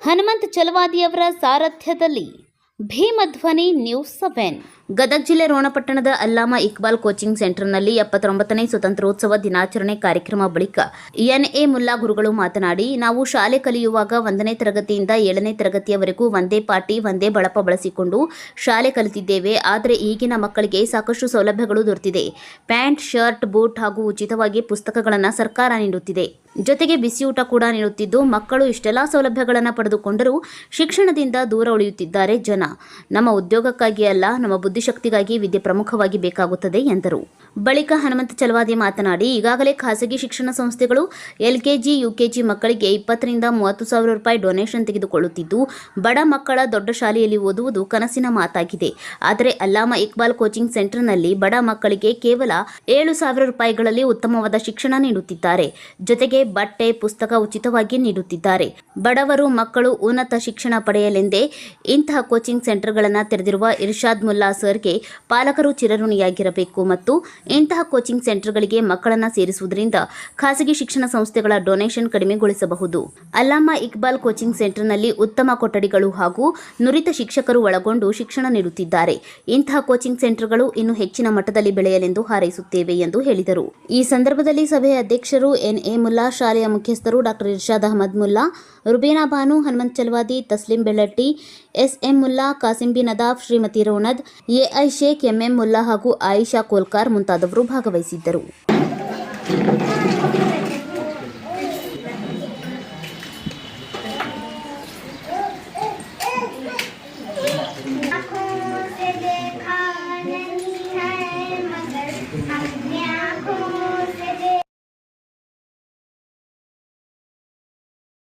Hanumantha ಚಲವಾದಿಯವರ ಸಾರಥ್ಯದಲ್ಲಿ ಭೀಮಧ್ವನಿ news 7. Gadag ಜಿಲ್ಲೆ ರೋಣಪಟ್ಟಣದ Allama Iqbal coaching ಸೆಂಟರ್ನಲ್ಲಿ 79ನೇ ಸ್ವತಂತ್ರೋತ್ಸವ ದಿನಾಚರಣೆ ಕಾರ್ಯಕ್ರಮ ಬಳಿಕ ಎನ್ಎ ಮುಲ್ಲಾ ಗುರುಗಳು ಮಾತನಾಡಿ, ನಾವು ಶಾಲೆ ಕಲಿಯುವಾಗ 1ನೇ ತರಗತಿಯಿಂದ 7ನೇ ತರಗತಿಯವರೆಗೂ ಒಂದೇ ಪಾಟಿ ಒಂದೇ ಬಳಪ ಬಳಸಿಕೊಂಡು ಶಾಲೆ ಕಲಿತಿದ್ದೇವೆ. ಆದರೆ ಈಗಿನ ಮಕ್ಕಳಿಗೆ ಸಾಕಷ್ಟು ಸೌಲಭ್ಯಗಳು ದೊರೆತಿದೆ. ಪ್ಯಾಂಟ್, ಶರ್ಟ್, ಬೂಟ್ ಹಾಗೂ ಉಚಿತವಾಗಿ ಪುಸ್ತಕಗಳನ್ನು ಸರ್ಕಾರ ನೀಡುತ್ತಿದೆ. ಜೊತೆಗೆ ಬಿಸಿಯೂಟ ಕೂಡ ನೀಡುತ್ತಿದ್ದು, ಮಕ್ಕಳು ಇಷ್ಟೆಲ್ಲಾ ಸೌಲಭ್ಯಗಳನ್ನು ಪಡೆದುಕೊಂಡರೂ ಶಿಕ್ಷಣದಿಂದ ದೂರ ಉಳಿಯುತ್ತಿದ್ದಾರೆ. ಜನ ನಮ್ಮ ಉದ್ಯೋಗಕ್ಕಾಗಿ ಅಲ್ಲ, ನಮ್ಮ ಬುದ್ಧಿಶಕ್ತಿಗಾಗಿ ವಿದ್ಯೆ ಪ್ರಮುಖವಾಗಿ ಬೇಕಾಗುತ್ತದೆ ಎಂದರು. ಬಳಿಕ ಹನುಮಂತ ಚಲವಾದಿ ಮಾತನಾಡಿ, ಈಗಾಗಲೇ ಖಾಸಗಿ ಶಿಕ್ಷಣ ಸಂಸ್ಥೆಗಳು ಎಲ್ಕೆಜಿ, ಯುಕೆಜಿ ಮಕ್ಕಳಿಗೆ 20 ರಿಂದ 30 ಸಾವಿರ ರೂಪಾಯಿ ಡೊನೇಷನ್ ತೆಗೆದುಕೊಳ್ಳುತ್ತಿದ್ದು, ಬಡ ಮಕ್ಕಳ ದೊಡ್ಡ ಶಾಲೆಯಲ್ಲಿ ಓದುವುದು ಕನಸಿನ ಮಾತಾಗಿದೆ. ಆದರೆ ಅಲ್ಲಾಮಾ ಇಕ್ಬಾಲ್ ಕೋಚಿಂಗ್ ಸೆಂಟರ್ನಲ್ಲಿ ಬಡ ಮಕ್ಕಳಿಗೆ ಕೇವಲ 7 ಸಾವಿರ ರೂಪಾಯಿಗಳಲ್ಲಿ ಉತ್ತಮವಾದ ಶಿಕ್ಷಣ ನೀಡುತ್ತಿದ್ದಾರೆ. ಜೊತೆಗೆ ಬಟ್ಟೆ, ಪುಸ್ತಕ ಉಚಿತವಾಗಿ ನೀಡುತ್ತಿದ್ದಾರೆ. ಬಡವರು ಮಕ್ಕಳು ಉನ್ನತ ಶಿಕ್ಷಣ ಪಡೆಯಲೆಂದೇ ಇಂತಹ ಕೋಚಿಂಗ್ ಸೆಂಟರ್ಗಳನ್ನು ತೆರೆದಿರುವ ಇರ್ಷಾದ್ ಮುಲ್ಲಾ ಸರ್ಗೆ ಪಾಲಕರು ಚಿರಋಣಿಯಾಗಿರಬೇಕು ಮತ್ತು ಇಂತಹ ಕೋಚಿಂಗ್ ಸೆಂಟರ್ಗಳಿಗೆ ಮಕ್ಕಳನ್ನು ಸೇರಿಸುವುದರಿಂದ ಖಾಸಗಿ ಶಿಕ್ಷಣ ಸಂಸ್ಥೆಗಳ ಡೊನೇಷನ್ ಕಡಿಮೆಗೊಳಿಸಬಹುದು. ಅಲ್ಲಾಮಾ ಇಕ್ಬಾಲ್ ಕೋಚಿಂಗ್ ಸೆಂಟರ್ನಲ್ಲಿ ಉತ್ತಮ ಕೊಠಡಿಗಳು ಹಾಗೂ ನುರಿತ ಶಿಕ್ಷಕರು ಒಳಗೊಂಡು ಶಿಕ್ಷಣ ನೀಡುತ್ತಿದ್ದಾರೆ. ಇಂತಹ ಕೋಚಿಂಗ್ ಸೆಂಟರ್ಗಳು ಇನ್ನೂ ಹೆಚ್ಚಿನ ಮಟ್ಟದಲ್ಲಿ ಬೆಳೆಯಲೆಂದು ಹಾರೈಸುತ್ತೇವೆ ಎಂದು ಹೇಳಿದರು. ಈ ಸಂದರ್ಭದಲ್ಲಿ ಸಭೆಯ ಅಧ್ಯಕ್ಷರು ಎನ್ಎ ಮುಲ್ಲಾ, ಶಾಲೆಯ ಮುಖ್ಯಸ್ಥರು doctor Irshad Ahmad Mulla, Rubina Banu, Hanumanta Chalavadi, Taslim Bellatti, SM Mulla, Kasim B Nadaf, Shrimati Ronad, AI Shaikh, MM Mulla ಹಾಗೂ ಆಯಿಷಾ ಕೋಲ್ಕಾರ್ ಮುಂತಾದವರು ಭಾಗವಹಿಸಿದ್ದರು.